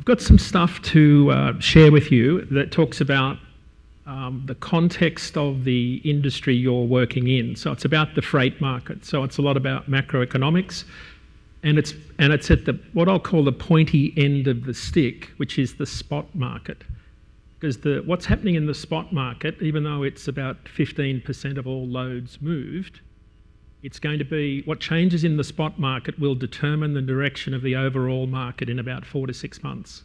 I've got some stuff to share with you that talks about the context of the industry you're working in. So it's about the freight market. So it's a lot about macroeconomics, and it's at the what I'll call the pointy end of the stick, which is the spot market. Because what's happening in the spot market, even though it's about 15% of all loads moved, it's going to be what changes in the spot market will determine the direction of the overall market in about 4 to 6 months.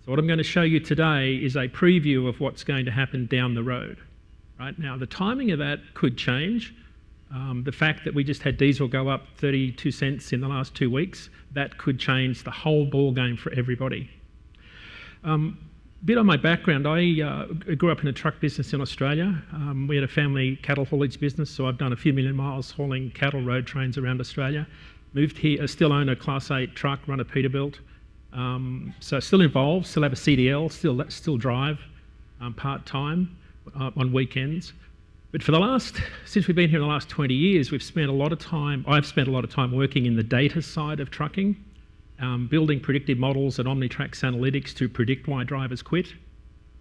So what I'm going to show you today is a preview of what's going to happen down the road. Right now, the timing of that could change. The fact that we just had diesel go up 32 cents in the last 2 weeks, that could change the whole ball game for everybody. Bit on my background, I grew up in a truck business in Australia. We had a family cattle haulage business, so I've done a few million miles hauling cattle road trains around Australia. Moved here, I still own a Class 8 truck, run a Peterbilt. So still involved, still have a CDL, still drive part-time on weekends. But since we've been here in the last 20 years, I've spent a lot of time working in the data side of trucking. Building predictive models and Omnitrax analytics to predict why drivers quit,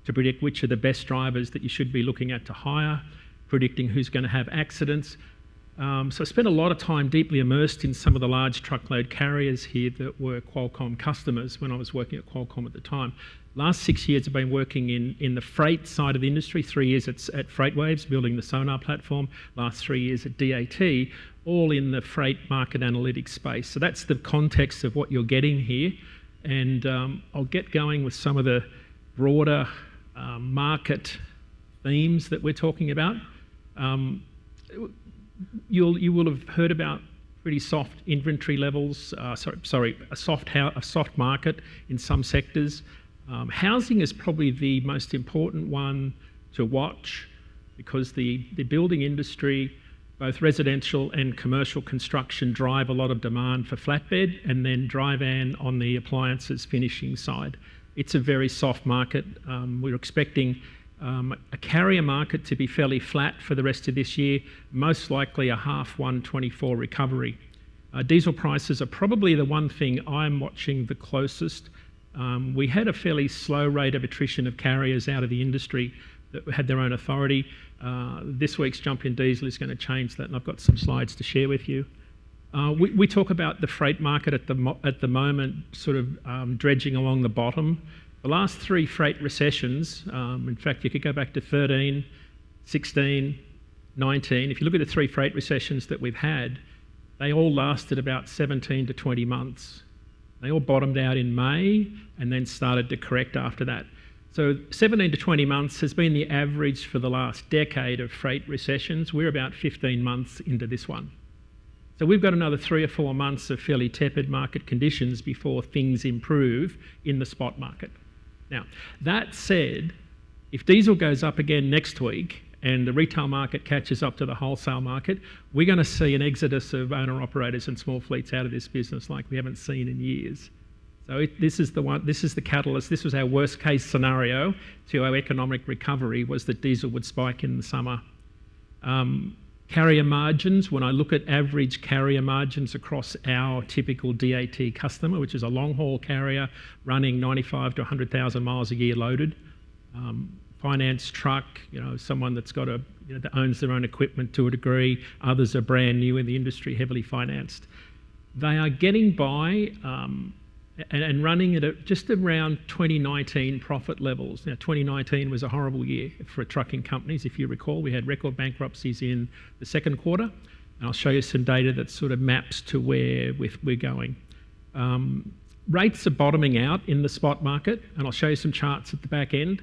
to predict which are the best drivers that you should be looking at to hire, predicting who's going to have accidents. So I spent a lot of time deeply immersed in some of the large truckload carriers here that were Qualcomm customers when I was working at Qualcomm at the time. Last 6 years I've been working in the freight side of the industry. 3 years at FreightWaves, building the sonar platform. Last 3 years at DAT, all in the freight market analytics space. So that's the context of what you're getting here. And I'll get going with some of the broader market themes that we're talking about. You will have heard about pretty soft inventory levels, a soft market in some sectors. Housing is probably the most important one to watch because the building industry, both residential and commercial construction, drive a lot of demand for flatbed and then dry van on the appliances finishing side. It's a very soft market. We're expecting a carrier market to be fairly flat for the rest of this year, most likely a half 124 recovery. Diesel prices are probably the one thing I'm watching the closest. We had a fairly slow rate of attrition of carriers out of the industry that had their own authority. This week's jump in diesel is going to change that, and I've got some slides to share with you. We talk about the freight market at the moment sort of dredging along the bottom. The last 3 freight recessions, in fact you could go back to 13, 16, 19. If you look at the 3 freight recessions that we've had, they all lasted about 17 to 20 months. They all bottomed out in May and then started to correct after that. So 17 to 20 months has been the average for the last decade of freight recessions. We're about 15 months into this one. So we've got another 3 or 4 months of fairly tepid market conditions before things improve in the spot market. Now, that said, if diesel goes up again next week and the retail market catches up to the wholesale market, we're going to see an exodus of owner-operators and small fleets out of this business like we haven't seen in years. So this is the catalyst. This was our worst case scenario to our economic recovery, was that diesel would spike in the summer. Carrier margins, when I look at average carrier margins across our typical DAT customer, which is a long-haul carrier running 95 to 100,000 miles a year loaded, finance truck, someone that's got that owns their own equipment to a degree. Others are brand new in the industry, heavily financed. They are getting by and running at just around 2019 profit levels. Now, 2019 was a horrible year for trucking companies. If you recall, we had record bankruptcies in the second quarter. And I'll show you some data that sort of maps to where we're going. Rates are bottoming out in the spot market, and I'll show you some charts at the back end.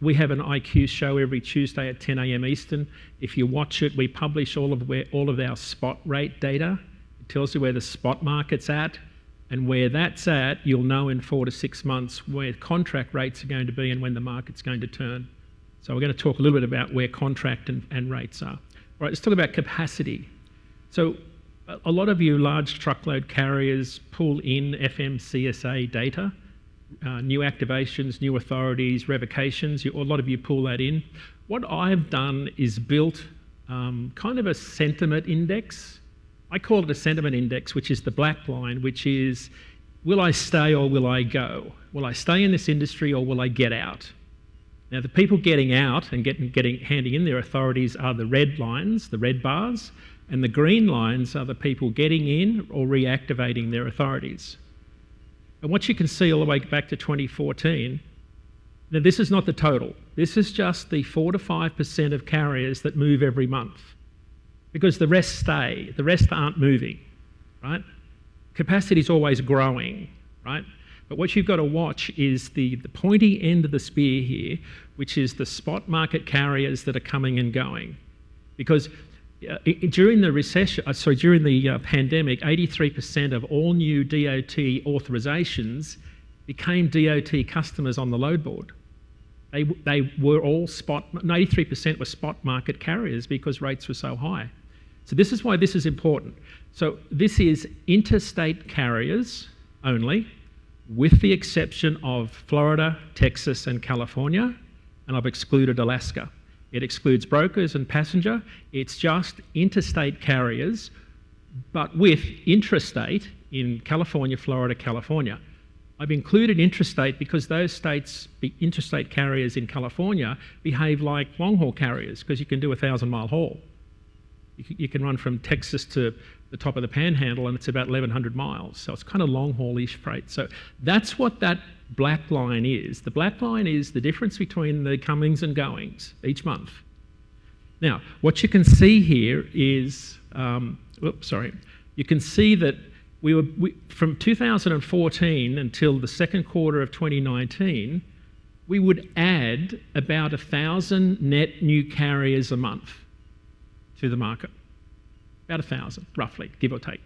We have an IQ show every Tuesday at 10 a.m. Eastern. If you watch it, we publish all of our spot rate data. It tells you where the spot market's at. And where that's at, you'll know in 4 to 6 months where contract rates are going to be and when the market's going to turn. So we're going to talk a little bit about where contract and rates are. All right, let's talk about capacity. So a lot of you large truckload carriers pull in FMCSA data, new activations, new authorities, revocations. A lot of you pull that in. What I've done is built kind of a sentiment index. I call it a sentiment index, which is the black line, which is will I stay or will I go? Will I stay in this industry or will I get out? Now, the people getting out and handing in their authorities are the red lines, the red bars, and the green lines are the people getting in or reactivating their authorities. And what you can see all the way back to 2014, now this is not the total. This is just the 4 to 5% of carriers that move every month, because the rest stay. The rest aren't moving, right? Capacity is always growing, right? But what you've got to watch is the pointy end of the spear here, which is the spot market carriers that are coming and going. Because during the pandemic, 83% of all new DOT authorizations became DOT customers on the load board. They were all 93% were spot market carriers because rates were so high. So this is why this is important. So this is interstate carriers only, with the exception of Florida, Texas, and California, and I've excluded Alaska. It excludes brokers and passenger. It's just interstate carriers, but with intrastate in California, Florida, California. I've included intrastate because those states, interstate carriers in California, behave like long-haul carriers because you can do a 1,000-mile haul. You can run from Texas to the top of the Panhandle and it's about 1,100 miles. So it's kind of long-haul-ish freight. So that's what that black line is. The black line is the difference between the comings and goings each month. Now, what you can see here is, you can see that from 2014 until the second quarter of 2019, we would add about 1,000 net new carriers a month to the market. About 1,000, roughly, give or take.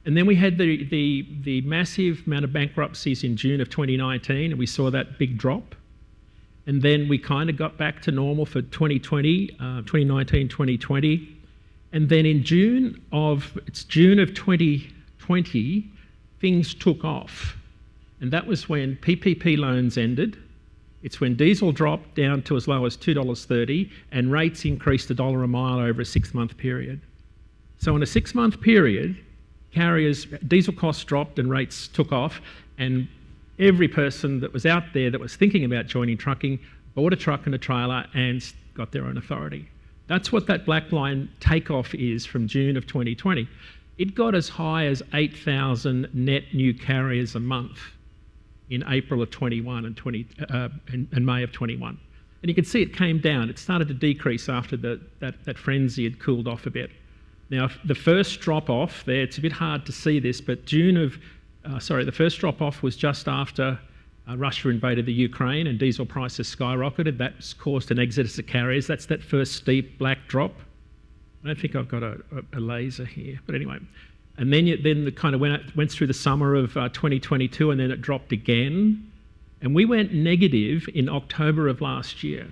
And then we had the massive amount of bankruptcies in June of 2019, and we saw that big drop. And then we kind of got back to normal for 2019, 2020. And then in June of 2020, things took off. And that was when PPP loans ended. It's when diesel dropped down to as low as $2.30 and rates increased $1 a mile over a 6-month period. So in a 6-month period, carriers, diesel costs dropped and rates took off, and every person that was out there that was thinking about joining trucking bought a truck and a trailer and got their own authority. That's what that black line takeoff is from June of 2020. It got as high as 8,000 net new carriers a month in April of 21 and May of 21. And you can see it came down. It started to decrease after that frenzy had cooled off a bit. Now, the first drop-off there, it's a bit hard to see this, but the first drop-off was just after Russia invaded the Ukraine and diesel prices skyrocketed. That's caused an exodus of carriers. That's that first steep black drop. I don't think I've got a laser here, but anyway. And then it kind of went through the summer of 2022, and then it dropped again. And we went negative in October of last year.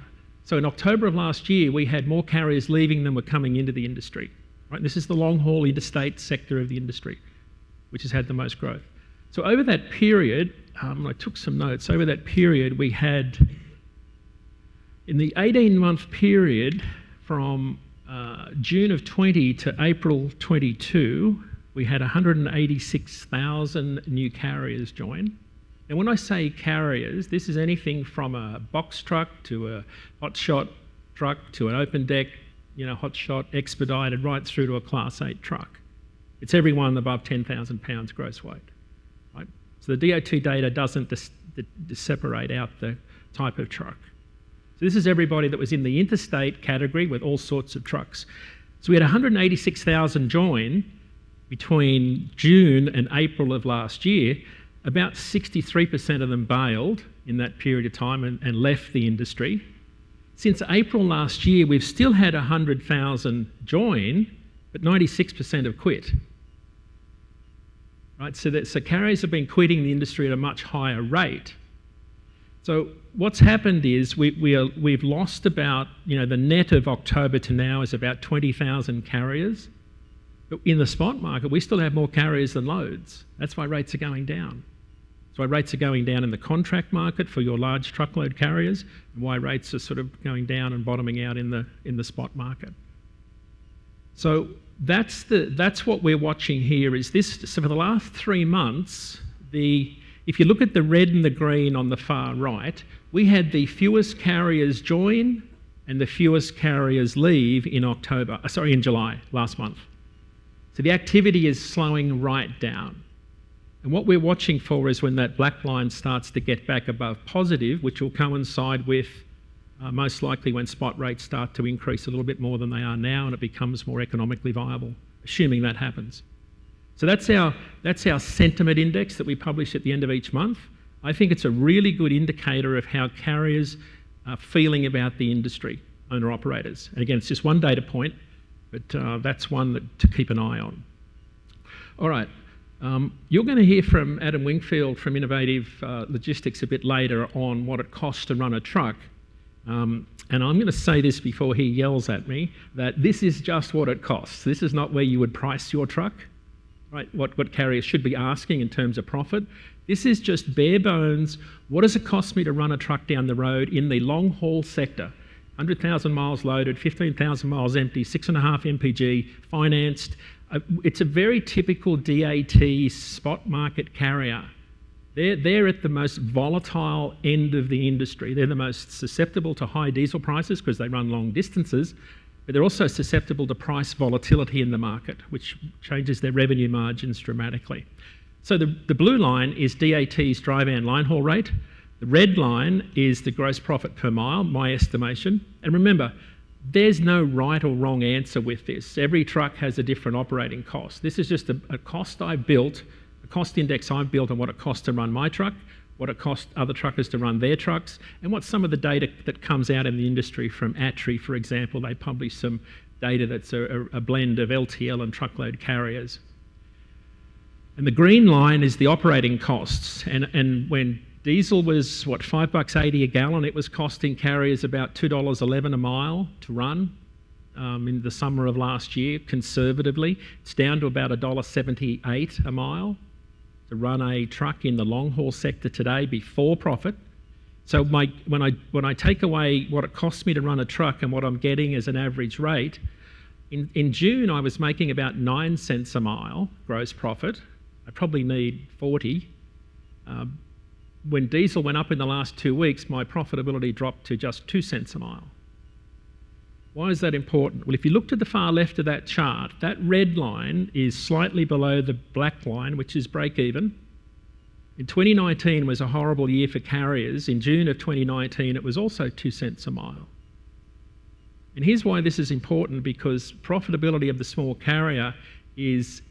So in October of last year, we had more carriers leaving than were coming into the industry. Right? This is the long-haul interstate sector of the industry, which has had the most growth. So over that period, I took some notes. Over that period, we had, in the 18-month period from June of 20 to April 22, we had 186,000 new carriers join. And when I say carriers, this is anything from a box truck to a hotshot truck to an open deck, hotshot, expedited, right through to a Class 8 truck. It's everyone above 10,000 pounds gross weight, right? So the DOT data doesn't separate out the type of truck. So this is everybody that was in the interstate category with all sorts of trucks. So we had 186,000 join between June and April of last year. About 63% of them bailed in that period of time and left the industry. Since April last year, we've still had 100,000 join, but 96% have quit. Right? So carriers have been quitting the industry at a much higher rate. So what's happened is we've lost about, the net of October to now is about 20,000 carriers. But in the spot market, we still have more carriers than loads. That's why rates are going down. That's why rates are going down in the contract market for your large truckload carriers, and why rates are sort of going down and bottoming out in the spot market. So that's what we're watching here. Is this? So for the last 3 months, If you look at the red and the green on the far right, we had the fewest carriers join and the fewest carriers leave in July last month. So the activity is slowing right down. And what we're watching for is when that black line starts to get back above positive, which will coincide with most likely when spot rates start to increase a little bit more than they are now and it becomes more economically viable, assuming that happens. So that's our sentiment index that we publish at the end of each month. I think it's a really good indicator of how carriers are feeling about the industry, owner-operators. And again, it's just one data point, but that's one to keep an eye on. All right, you're going to hear from Adam Wingfield from Innovative Logistics a bit later on what it costs to run a truck. And I'm going to say this before he yells at me, that this is just what it costs. This is not where you would price your truck. Right, what carriers should be asking in terms of profit. This is just bare bones. What does it cost me to run a truck down the road in the long haul sector? 100,000 miles loaded, 15,000 miles empty, 6.5 MPG, financed. It's a very typical DAT spot market carrier. They're at the most volatile end of the industry. They're the most susceptible to high diesel prices because they run long distances. But they're also susceptible to price volatility in the market, which changes their revenue margins dramatically. So the blue line is DAT's dry van line haul rate. The red line is the gross profit per mile, my estimation. And remember, there's no right or wrong answer with this. Every truck has a different operating cost. This is just a cost I've built, a cost index I've built on what it costs to run my truck, what it costs other truckers to run their trucks, and what some of the data that comes out in the industry from ATRI, for example. They publish some data that's a blend of LTL and truckload carriers. And the green line is the operating costs. And when diesel was, what, $5.80 a gallon, it was costing carriers about $2.11 a mile to run in the summer of last year, conservatively. It's down to about $1.78 a mile to run a truck in the long haul sector today before profit. So when I take away what it costs me to run a truck and what I'm getting as an average rate, in June I was making about 9 cents a mile gross profit. I probably need 40. When diesel went up in the last 2 weeks, my profitability dropped to just 2 cents a mile. Why is that important? Well, if you look to the far left of that chart, that red line is slightly below the black line, which is break even. In 2019 was a horrible year for carriers. In June of 2019, it was also 2 cents a mile. And here's why this is important, because profitability of the small carrier is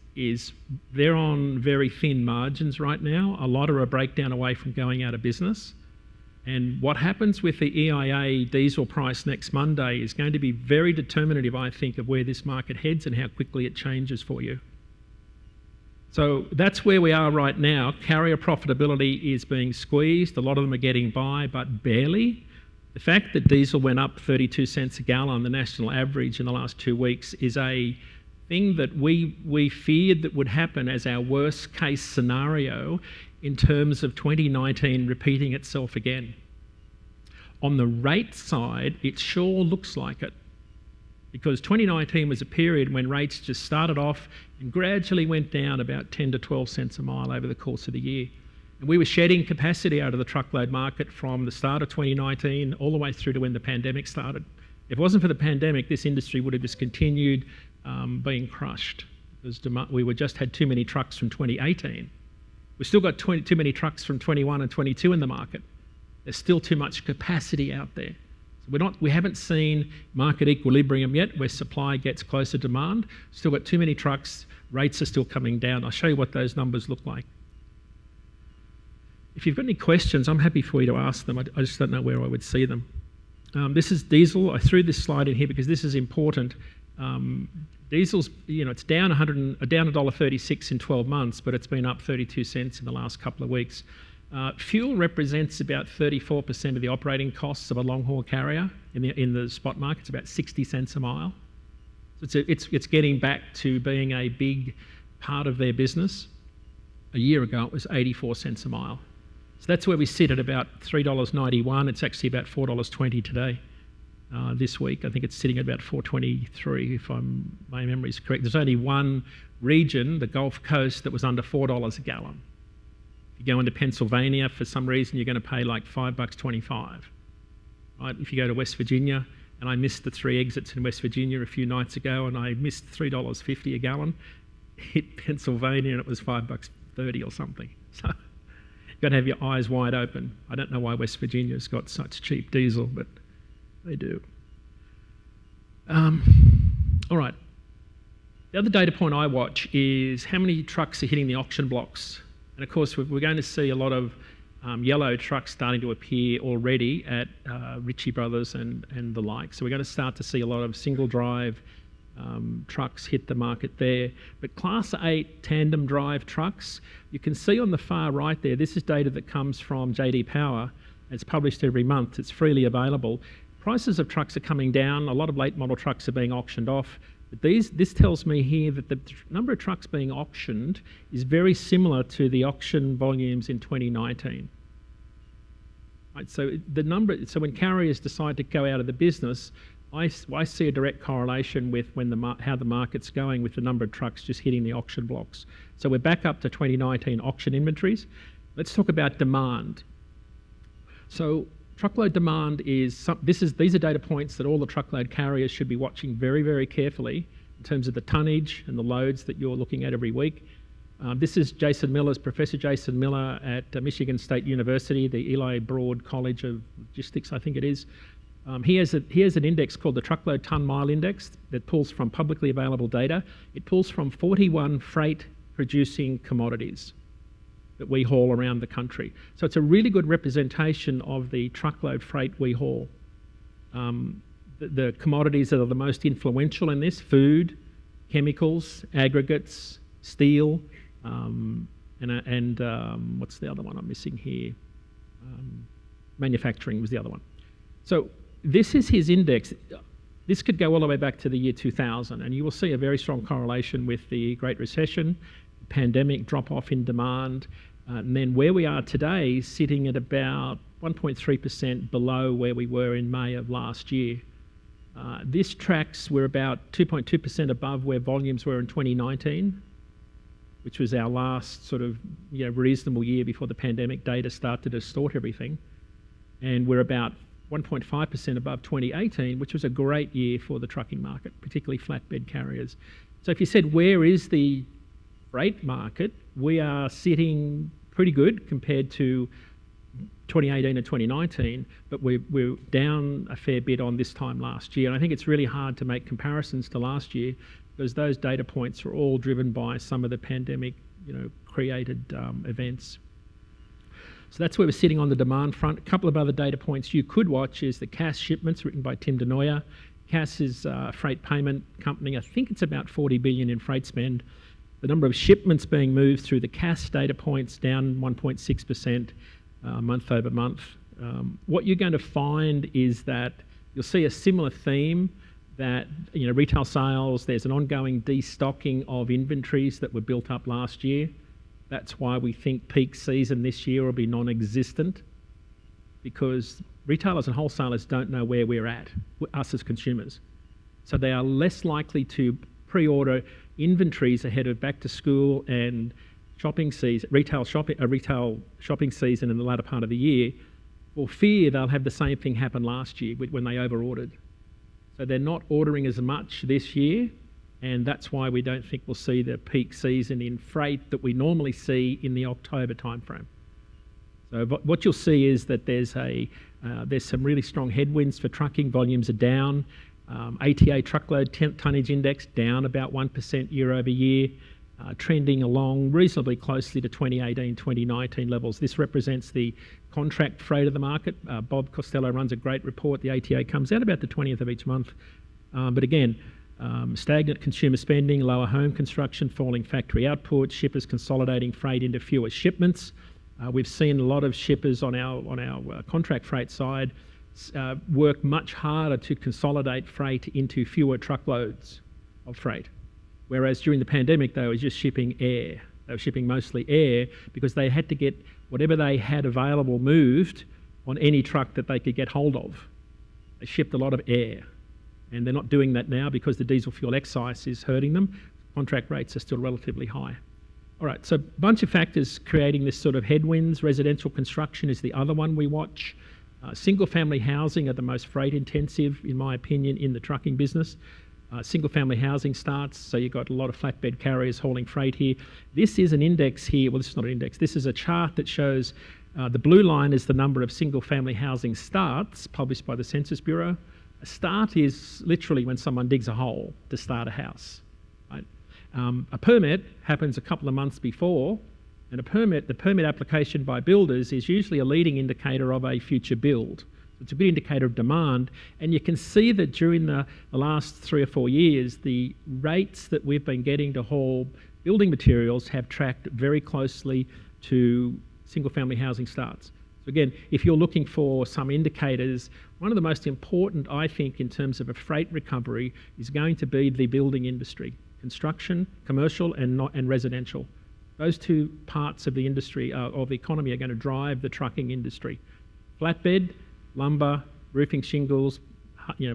they're on very thin margins right now. A lot are a breakdown away from going out of business. And what happens with the EIA diesel price next Monday is going to be very determinative, I think, of where this market heads and how quickly it changes for you. So that's where we are right now. Carrier profitability is being squeezed. A lot of them are getting by, but barely. The fact that diesel went up 32 cents a gallon, the national average in the last 2 weeks, is a thing that we feared that would happen as our worst case scenario in terms of 2019 repeating itself again. On the rate side, it sure looks like it, because 2019 was a period when rates just started off and gradually went down about 10 to 12 cents a mile over the course of the year. And we were shedding capacity out of the truckload market from the start of 2019 all the way through to when the pandemic started. If it wasn't for the pandemic, this industry would have just continued being crushed, because we just had too many trucks from 2018. We've still got too many trucks from 21 and 22 in the market. There's still too much capacity out there. So we haven't seen market equilibrium yet, where supply gets closer to demand. Still got too many trucks. Rates are still coming down. I'll show you what those numbers look like. If you've got any questions, I'm happy for you to ask them. I just don't know where I would see them. This is diesel. I threw this slide in here because this is important. Diesel's, it's down $1.36 in 12 months, but it's been up 32 cents in the last couple of weeks. Fuel represents about 34% of the operating costs of a long-haul carrier in the spot market. It's about 60 cents a mile. So it's getting back to being a big part of their business. A year ago, it was 84 cents a mile. So that's where we sit at about $3.91. It's actually about $4.20 today. This week, I think it's sitting at about $4.23, if my memory is correct. There's only one region, the Gulf Coast, that was under $4 a gallon. If you go into Pennsylvania, for some reason, you're going to pay like $5.25. Right? If you go to West Virginia, and I missed the 3 exits in West Virginia a few nights ago, and I missed $3.50 a gallon, hit Pennsylvania, and it was $5.30 or something. So you've got to have your eyes wide open. I don't know why West Virginia's got such cheap diesel, but they do. All right. The other data point I watch is how many trucks are hitting the auction blocks. And of course, we're going to see a lot of yellow trucks starting to appear already at Ritchie Brothers and the like. So we're going to start to see a lot of single drive trucks hit the market there. But Class 8 tandem drive trucks, you can see on the far right there, this is data that comes from JD Power. It's published every month. It's freely available. Prices of trucks are coming down. A lot of late model trucks are being auctioned off. But this tells me here that the number of trucks being auctioned is very similar to the auction volumes in 2019. Right, so when carriers decide to go out of the business, I see a direct correlation with how the market's going with the number of trucks just hitting the auction blocks. So we're back up to 2019 auction inventories. Let's talk about demand. So truckload demand is, these are data points that all the truckload carriers should be watching very, very carefully in terms of the tonnage and the loads that you're looking at every week. This is Professor Jason Miller at Michigan State University, the Eli Broad College of Logistics, I think it is. He has an index called the Truckload Ton Mile Index that pulls from publicly available data. It pulls from 41 freight producing commodities that we haul around the country. So it's a really good representation of the truckload freight we haul. The commodities that are the most influential in this: food, chemicals, aggregates, steel, and what's the other one I'm missing here? Manufacturing was the other one. So this is his index. This could go all the way back to the year 2000, and you will see a very strong correlation with the Great Recession, pandemic drop-off in demand, and then where we are today, sitting at about 1.3% below where we were in May of last year. This tracks, we're about 2.2% above where volumes were in 2019, which was our last sort of reasonable year before the pandemic data started to distort everything. And we're about 1.5% above 2018, which was a great year for the trucking market, particularly flatbed carriers. So if you said, where is the freight market, we are sitting pretty good compared to 2018 and 2019, but we're down a fair bit on this time last year. And I think it's really hard to make comparisons to last year because those data points are all driven by some of the pandemic, created events. So that's where we're sitting on the demand front. A couple of other data points you could watch is the Cass shipments written by Tim DeNoyer. Cass is a freight payment company. I think it's about $40 billion in freight spend. The number of shipments being moved through the Cass data points down 1.6% month over month. What you're going to find is that you'll see a similar theme that retail sales, there's an ongoing destocking of inventories that were built up last year. That's why we think peak season this year will be non-existent, because retailers and wholesalers don't know where we're at, us as consumers. So they are less likely to pre-order inventories ahead of back to school and shopping season, retail shopping season in the latter part of the year, for fear they'll have the same thing happen last year when they over-ordered. So they're not ordering as much this year, and that's why we don't think we'll see the peak season in freight that we normally see in the October timeframe. So what you'll see is that there's some really strong headwinds for trucking. Volumes are down. ATA truckload tonnage index down about 1% year over year, trending along reasonably closely to 2018, 2019 levels. This represents the contract freight of the market. Bob Costello runs a great report. The ATA comes out about the 20th of each month. But again, stagnant consumer spending, lower home construction, falling factory output, shippers consolidating freight into fewer shipments. We've seen a lot of shippers on our contract freight side work much harder to consolidate freight into fewer truckloads of freight. Whereas during the pandemic, they were just shipping air. They were shipping mostly air because they had to get whatever they had available moved on any truck that they could get hold of. They shipped a lot of air. And they're not doing that now because the diesel fuel excise is hurting them. Contract rates are still relatively high. All right, so a bunch of factors creating this sort of headwinds. Residential construction is the other one we watch. Single-family housing are the most freight-intensive, in my opinion, in the trucking business. Single-family housing starts, so you've got a lot of flatbed carriers hauling freight here. This is an index here. Well, this is not an index. This is a chart that shows the blue line is the number of single-family housing starts published by the Census Bureau. A start is literally when someone digs a hole to start a house. Right? A permit happens a couple of months before, and the permit application by builders is usually a leading indicator of a future build. It's a good indicator of demand, and you can see that during the last 3 or 4 years, the rates that we've been getting to haul building materials have tracked very closely to single-family housing starts. So again, if you're looking for some indicators, one of the most important, I think, in terms of a freight recovery is going to be the building industry, construction, commercial and residential. Those two parts of the industry, of the economy, are going to drive the trucking industry. Flatbed, lumber, roofing shingles,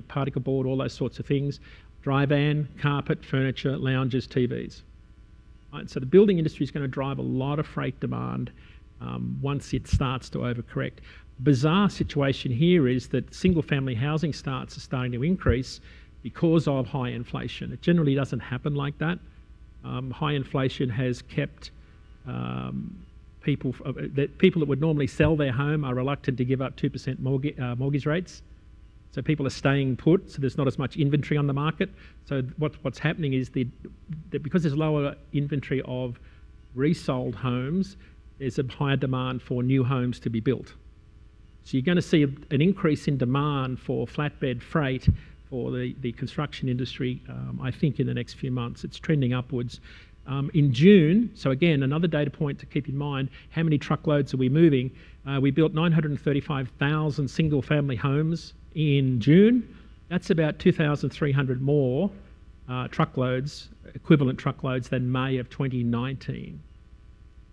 particle board, all those sorts of things, dry van, carpet, furniture, lounges, TVs. Right, so the building industry is going to drive a lot of freight demand once it starts to overcorrect. Bizarre situation here is that single-family housing starts are starting to increase because of high inflation. It generally doesn't happen like that. High inflation has kept people that would normally sell their home are reluctant to give up 2% mortgage rates. So people are staying put, so there's not as much inventory on the market. So what's happening is that because there's lower inventory of resold homes, there's a higher demand for new homes to be built. So you're going to see an increase in demand for flatbed freight for the construction industry, I think, in the next few months. It's trending upwards. In June, so again, another data point to keep in mind, how many truckloads are we moving? We built 935,000 single-family homes in June. That's about 2,300 more truckloads, equivalent truckloads, than May of 2019.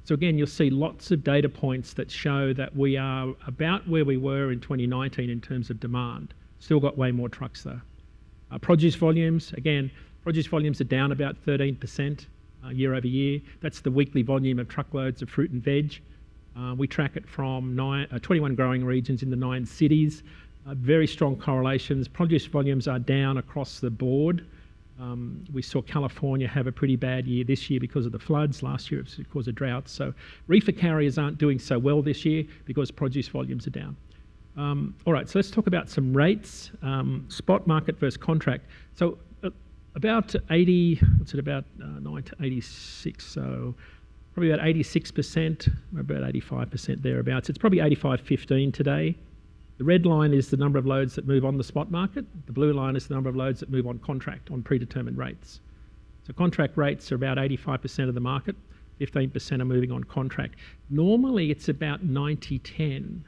So again, you'll see lots of data points that show that we are about where we were in 2019 in terms of demand. Still got way more trucks though. Produce volumes, again, produce volumes are down about 13% year over year. That's the weekly volume of truckloads of fruit and veg. We track it from 21 growing regions in the 9 cities. Very strong correlations. Produce volumes are down across the board. We saw California have a pretty bad year this year because of the floods. Last year it was because of droughts. So reefer carriers aren't doing so well this year because produce volumes are down. All right, so let's talk about some rates. Spot market versus contract. So about 80, what's it, about 9 to 86, so probably about 86%, about 85% thereabouts. It's probably 85-15 today. The red line is the number of loads that move on the spot market. The blue line is the number of loads that move on contract, on predetermined rates. So contract rates are about 85% of the market, 15% are moving on contract. Normally it's about 90-10.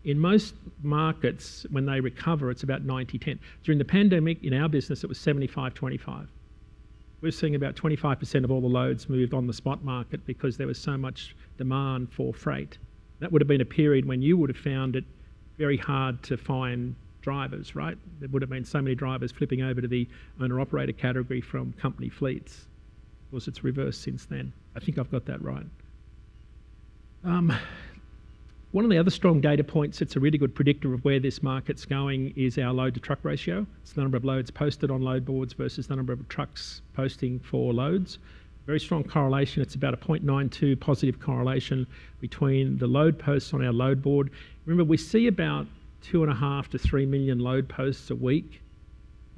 In most markets, when they recover, it's about 90-10. During the pandemic, in our business, it was 75-25. We're seeing about 25% of all the loads moved on the spot market because there was so much demand for freight. That would have been a period when you would have found it very hard to find drivers, right? There would have been so many drivers flipping over to the owner-operator category from company fleets. Of course, it's reversed since then. I think I've got that right. One of the other strong data points that's a really good predictor of where this market's going is our load-to-truck ratio. It's the number of loads posted on load boards versus the number of trucks posting for loads. Very strong correlation. It's about a 0.92 positive correlation between the load posts on our load board. Remember, we see about 2.5 to 3 million load posts a week.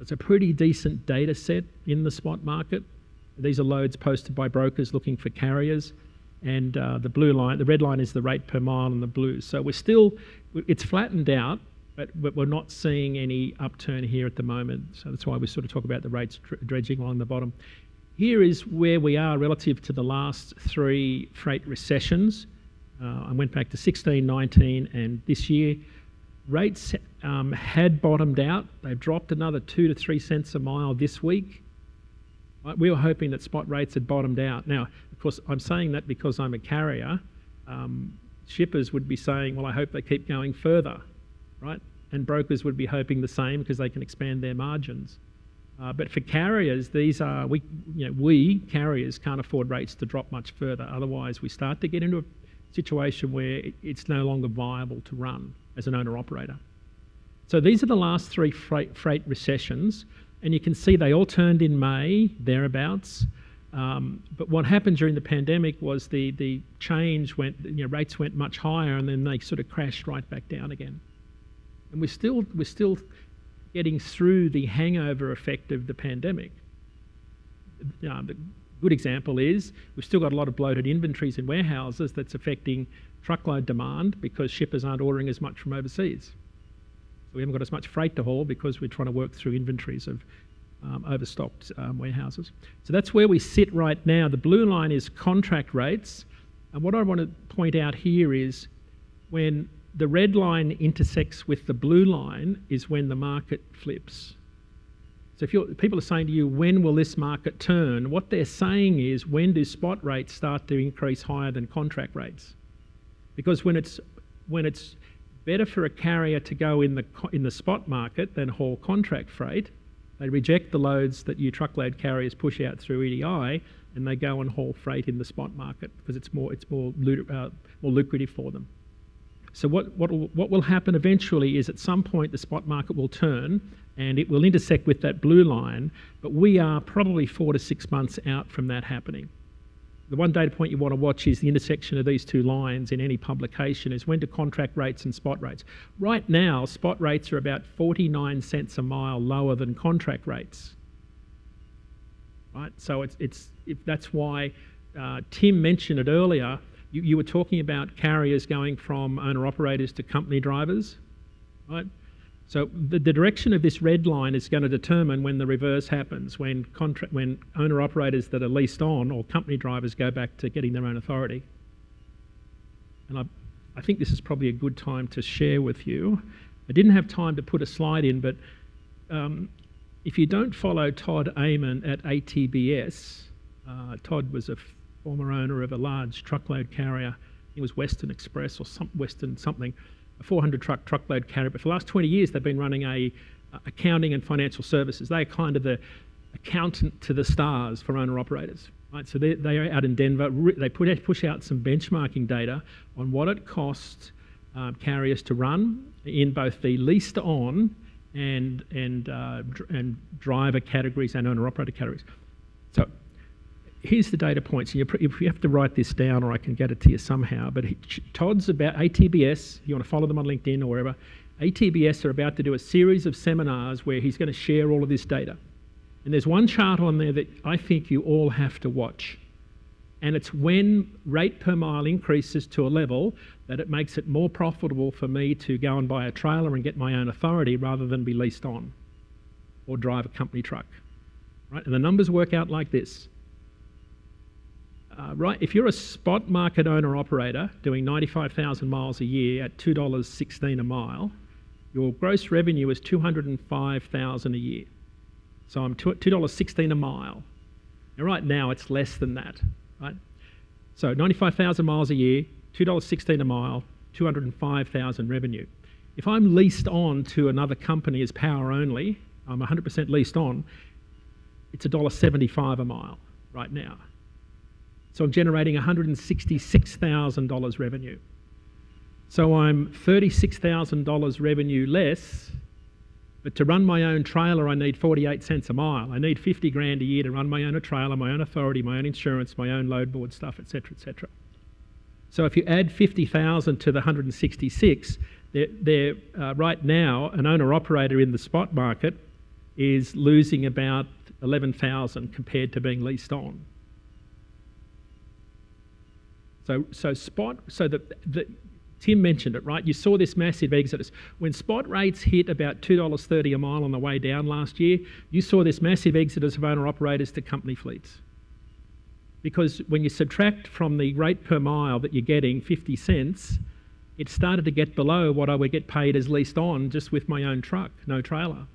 It's a pretty decent data set in the spot market. These are loads posted by brokers looking for carriers. And the blue line, the red line is the rate per mile in the blue. So it's flattened out, but we're not seeing any upturn here at the moment. So that's why we sort of talk about the rates dredging along the bottom. Here is where we are relative to the last 3 freight recessions. I went back to 16, 19, and this year. Rates had bottomed out. They've dropped another 2 to 3 cents a mile this week. We were hoping that spot rates had bottomed out. Now, of course, I'm saying that because I'm a carrier. Shippers would be saying, well, I hope they keep going further, right? And brokers would be hoping the same because they can expand their margins. But for carriers, these are, we carriers can't afford rates to drop much further. Otherwise, we start to get into a situation where it's no longer viable to run as an owner-operator. So these are the last three freight recessions, and you can see they all turned in May, thereabouts. But what happened during the pandemic was the change went, rates went much higher, and then they sort of crashed right back down again. And we're still getting through the hangover effect of the pandemic. The good example is we've still got a lot of bloated inventories in warehouses that's affecting truckload demand because shippers aren't ordering as much from overseas. So we haven't got as much freight to haul because we're trying to work through inventories of overstocked warehouses. So that's where we sit right now. The blue line is contract rates. And what I want to point out here is when the red line intersects with the blue line is when the market flips. So if people are saying to you, when will this market turn? What they're saying is, when do spot rates start to increase higher than contract rates? Because when it's better for a carrier to go in the spot market than haul contract freight, they reject the loads that you truckload carriers push out through EDI, and they go and haul freight in the spot market because it's more lucrative for them. So what will happen eventually is at some point the spot market will turn and it will intersect with that blue line, but we are probably 4 to 6 months out from that happening. The one data point you want to watch is the intersection of these two lines in any publication is when do contract rates and spot rates. Right now, spot rates are about 49 cents a mile lower than contract rates. Right? So that's why Tim mentioned it earlier. You were talking about carriers going from owner-operators to company drivers, right? So the direction of this red line is going to determine when the reverse happens, when owner-operators that are leased on or company drivers go back to getting their own authority. And I think this is probably a good time to share with you. I didn't have time to put a slide in, but if you don't follow Todd Amon at ATBS, Todd was a former owner of a large truckload carrier. It was Western Express or Western something, a 400 truckload carrier. But for the last 20 years, they've been running accounting and financial services. They're kind of the accountant to the stars for owner-operators. Right? So they are out in Denver. They push out some benchmarking data on what it costs carriers to run in both the leased on and driver categories and owner-operator categories. So here's the data points. If you have to write this down, or I can get it to you somehow, but Todd's about ATBS. You want to follow them on LinkedIn or wherever. ATBS are about to do a series of seminars where he's going to share all of this data. And there's one chart on there that I think you all have to watch. And it's when rate per mile increases to a level that it makes it more profitable for me to go and buy a trailer and get my own authority rather than be leased on or drive a company truck. Right? And the numbers work out like this. Right, if you're a spot market owner-operator doing 95,000 miles a year at $2.16 a mile, your gross revenue is $205,000 a year. So I'm $2.16 a mile. Now, right now, it's less than that, right? So 95,000 miles a year, $2.16 a mile, $205,000 revenue. If I'm leased on to another company as power only, I'm 100% leased on, it's $1.75 a mile right now. So I'm generating $166,000 revenue. So I'm $36,000 revenue less, but to run my own trailer, I need 48 cents a mile. I need 50 grand a year to run my own trailer, my own authority, my own insurance, my own load board stuff, etc., etc. So if you add 50,000 to the 166, they're right now, an owner-operator in the spot market is losing about 11,000 compared to being leased on. So Tim mentioned it, right? You saw this massive exodus. When spot rates hit about $2.30 a mile on the way down last year, you saw this massive exodus of owner-operators to company fleets. Because when you subtract from the rate per mile that you're getting 50 cents, it started to get below what I would get paid as leased on just with my own truck, no trailer.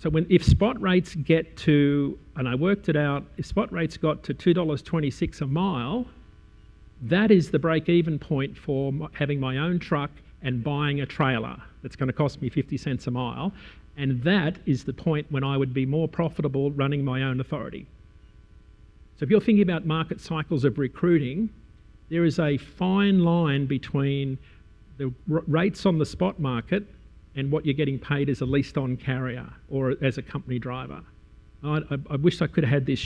So if spot rates get to, and I worked it out, if spot rates got to $2.26 a mile, that is the break-even point for having my own truck and buying a trailer that's going to cost me 50 cents a mile. And that is the point when I would be more profitable running my own authority. So if you're thinking about market cycles of recruiting, there is a fine line between the rates on the spot market and what you're getting paid as a leased-on carrier or as a company driver. I wish I could have had this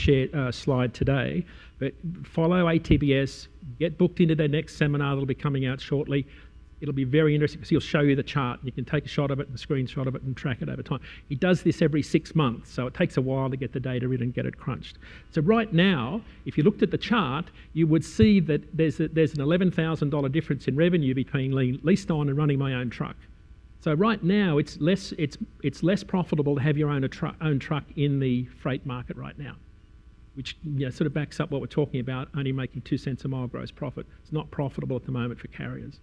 slide today, but follow ATBS, get booked into their next seminar that'll be coming out shortly. It'll be very interesting because he'll show you the chart. You can take a shot of it and a screenshot of it and track it over time. He does this every 6 months, so it takes a while to get the data in and get it crunched. So right now, if you looked at the chart, you would see that there's an $11,000 difference in revenue between leased on and running my own truck. So right now, it's less profitable to have your own truck in the freight market right now, which sort of backs up what we're talking about, only making 2 cents a mile gross profit. It's not profitable at the moment for carriers.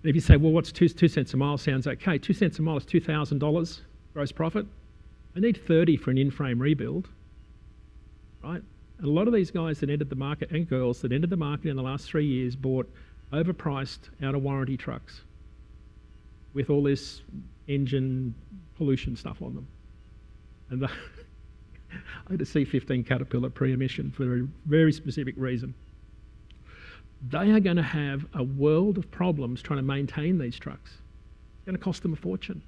And if you say, well, what's 2 cents a mile? Sounds okay. 2 cents a mile is $2,000 gross profit. I need 30 for an in-frame rebuild, right? And a lot of these guys that entered the market, and girls that entered the market in the last 3 years, bought overpriced, out-of-warranty trucks with all this engine pollution stuff on them. And I had a C15 Caterpillar pre-emission for a very specific reason. They are going to have a world of problems trying to maintain these trucks. It's going to cost them a fortune.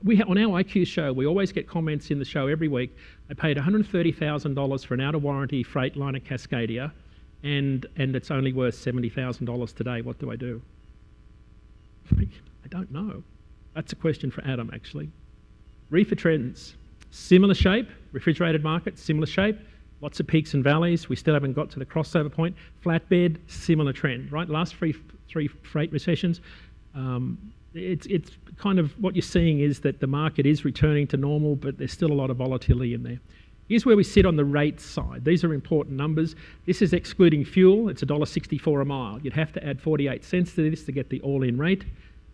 On our IQ show, we always get comments in the show every week. I paid $130,000 for an out-of-warranty Freightliner Cascadia, and it's only worth $70,000 today. What do I do? I don't know. That's a question for Adam, actually. Reefer trends. Similar shape. Refrigerated market, similar shape. Lots of peaks and valleys. We still haven't got to the crossover point. Flatbed, similar trend, right? Last three freight recessions. It's kind of what you're seeing is that the market is returning to normal, but there's still a lot of volatility in there. Here's where we sit on the rates side. These are important numbers. This is excluding fuel. It's $1.64 a mile. You'd have to add 48 cents to this to get the all-in rate.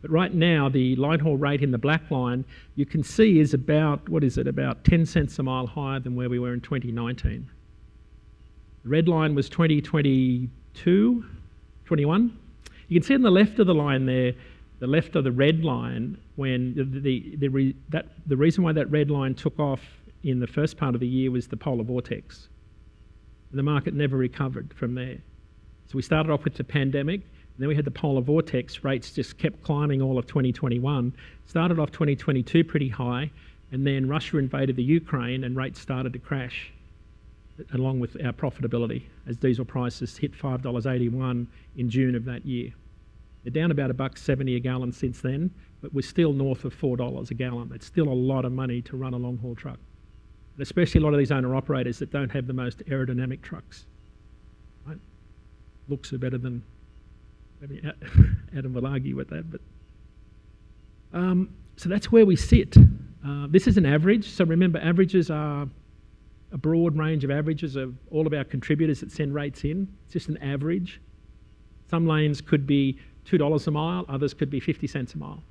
But right now, the line haul rate in the black line, you can see is about, about 10 cents a mile higher than where we were in 2019. The red line was 2022, 21. You can see on the left of the line there, the left of the red line, when the reason why that red line took off in the first part of the year was the polar vortex. And the market never recovered from there. So we started off with the pandemic, and then we had the polar vortex. Rates just kept climbing all of 2021. Started off 2022 pretty high, and then Russia invaded the Ukraine and rates started to crash, along with our profitability, as diesel prices hit $5.81 in June of that year. They're down about $1.70 a gallon since then, but we're still north of $4 a gallon. It's still a lot of money to run a long-haul truck, and especially a lot of these owner-operators that don't have the most aerodynamic trucks. Right? Looks are better than, maybe Adam will argue with that, but so that's where we sit. This is an average, so remember averages are a broad range of averages of all of our contributors that send rates in. It's just an average. Some lanes could be $2 a mile, others could be 50 cents a mile.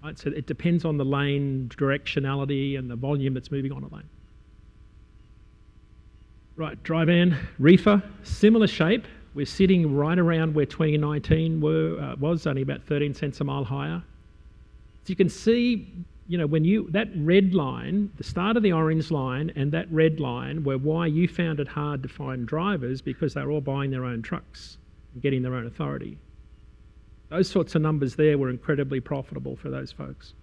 Right? So it depends on the lane directionality and the volume that's moving on a lane. Right, dry van, reefer, similar shape. We're sitting right around where 2019 was, only about 13 cents a mile higher. So you can see, when that red line, the start of the orange line and that red line were why you found it hard to find drivers, because they're all buying their own trucks and getting their own authority. Those sorts of numbers there were incredibly profitable for those folks.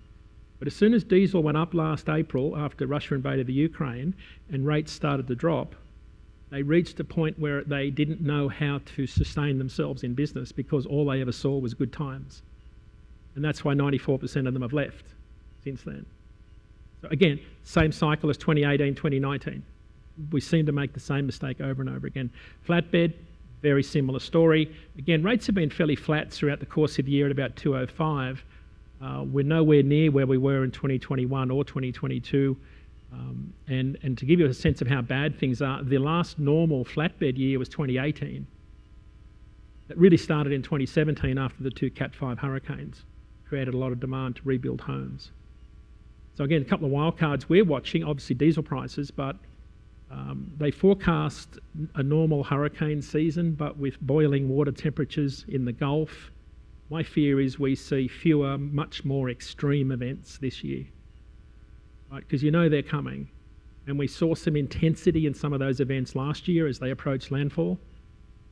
But as soon as diesel went up last April after Russia invaded the Ukraine and rates started to drop, they reached a point where they didn't know how to sustain themselves in business because all they ever saw was good times. And that's why 94% of them have left since then. So again, same cycle as 2018, 2019. We seem to make the same mistake over and over again. Flatbed, very similar story. Again, rates have been fairly flat throughout the course of the year at about 205. We're nowhere near where we were in 2021 or 2022. And to give you a sense of how bad things are, the last normal flatbed year was 2018. That really started in 2017 after the 2 Cat 5 hurricanes created a lot of demand to rebuild homes. So again, a couple of wildcards we're watching, obviously diesel prices, but they forecast a normal hurricane season, but with boiling water temperatures in the Gulf My fear is we see fewer, much more extreme events this year, right? Because you know they're coming. And we saw some intensity in some of those events last year as they approached landfall,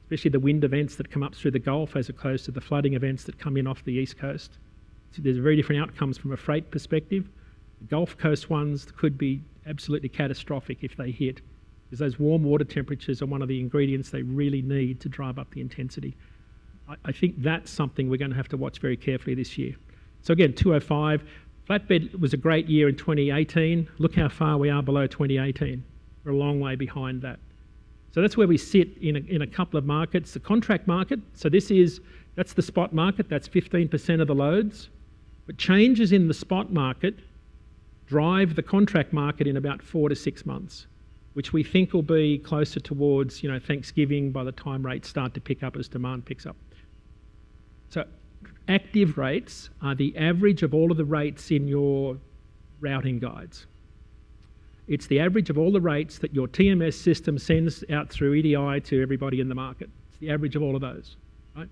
especially the wind events that come up through the Gulf as opposed to the flooding events that come in off the East Coast. So there's very different outcomes from a freight perspective. The Gulf Coast ones could be absolutely catastrophic if they hit, because those warm water temperatures are one of the ingredients they really need to drive up the intensity. I think that's something we're going to have to watch very carefully this year. So again, 205. Flatbed was a great year in 2018. Look how far we are below 2018. We're a long way behind that. So that's where we sit in a couple of markets. The contract market, so that's the spot market, that's 15% of the loads. But changes in the spot market drive the contract market in about 4 to 6 months, which we think will be closer towards Thanksgiving by the time rates start to pick up as demand picks up. So active rates are the average of all of the rates in your routing guides. It's the average of all the rates that your TMS system sends out through EDI to everybody in the market. It's the average of all of those, right?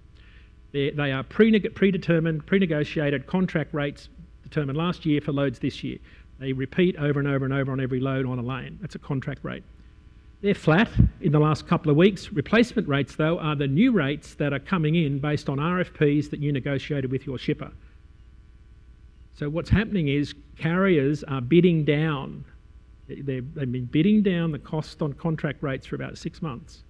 They are predetermined, pre-negotiated contract rates determined last year for loads this year. They repeat over and over and over on every load on a lane. That's a contract rate. They're flat in the last couple of weeks. Replacement rates, though, are the new rates that are coming in based on RFPs that you negotiated with your shipper. So what's happening is carriers are bidding down. They've been bidding down the cost on contract rates for about 6 months.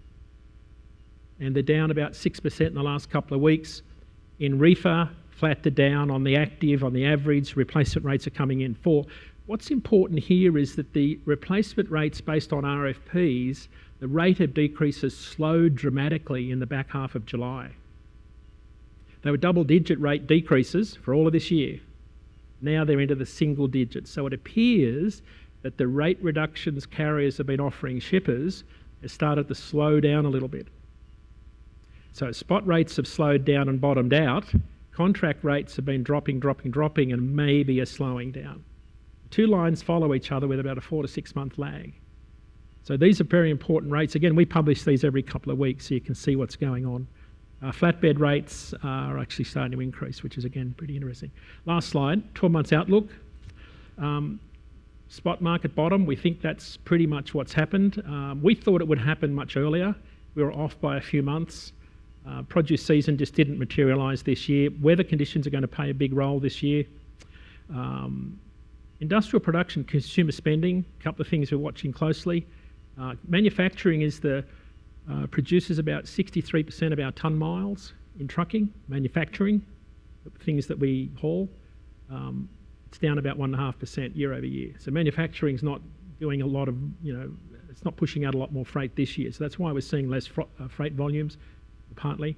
And they're down about 6% in the last couple of weeks. In reefer, flat to down. On the active, on the average, replacement rates are coming in 4. What's important here is that the replacement rates based on RFPs, the rate of decreases slowed dramatically in the back half of July. They were double-digit rate decreases for all of this year. Now they're into the single digits. So it appears that the rate reductions carriers have been offering shippers has started to slow down a little bit. So spot rates have slowed down and bottomed out. Contract rates have been dropping, and maybe are slowing down. Two lines follow each other with about a 4 to 6 month lag. So these are very important rates. Again, we publish these every couple of weeks so you can see what's going on. Flatbed rates are actually starting to increase, which is, again, pretty interesting. Last slide, 12 months outlook. Spot market bottom, we think that's pretty much what's happened. We thought it would happen much earlier. We were off by a few months. Produce season just didn't materialise this year. Weather conditions are going to play a big role this year. Industrial production, consumer spending, a couple of things we're watching closely. Manufacturing produces about 63% of our tonne miles in trucking. Manufacturing, things that we haul, it's down about 1.5% year over year. So manufacturing's not doing a lot of, it's not pushing out a lot more freight this year. So that's why we're seeing less freight volumes, partly.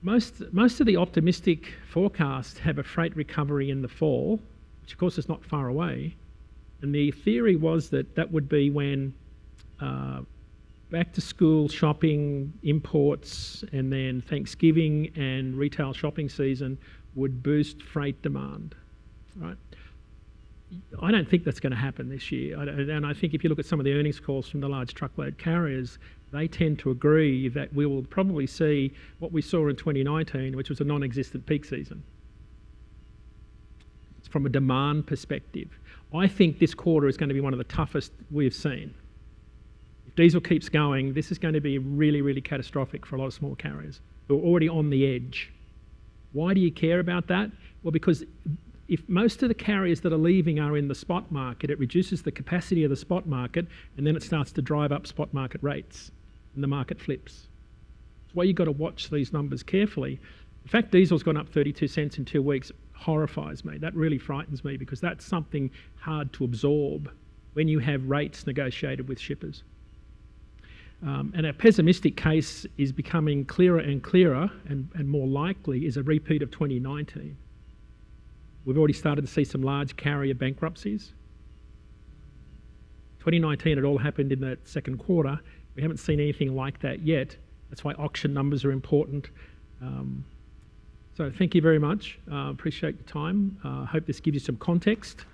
Most of the optimistic forecasts have a freight recovery in the fall, which of course is not far away. And the theory was that would be when back to school shopping, imports, and then Thanksgiving and retail shopping season would boost freight demand, right? I don't think that's going to happen this year. And I think if you look at some of the earnings calls from the large truckload carriers, they tend to agree that we will probably see what we saw in 2019, which was a non-existent peak season. It's from a demand perspective. I think this quarter is going to be one of the toughest we've seen. If diesel keeps going, this is going to be really, really catastrophic for a lot of small carriers who are already on the edge. Why do you care about that? Well, because if most of the carriers that are leaving are in the spot market, it reduces the capacity of the spot market, and then it starts to drive up spot market rates, and the market flips. That's why you've got to watch these numbers carefully. The fact diesel's gone up 32 cents in 2 weeks horrifies me. That really frightens me, because that's something hard to absorb when you have rates negotiated with shippers. And our pessimistic case is becoming clearer and clearer, and more likely is a repeat of 2019. We've already started to see some large carrier bankruptcies. 2019, it all happened in that second quarter. We haven't seen anything like that yet. That's why auction numbers are important. So thank you very much. Appreciate your time. Hope this gives you some context.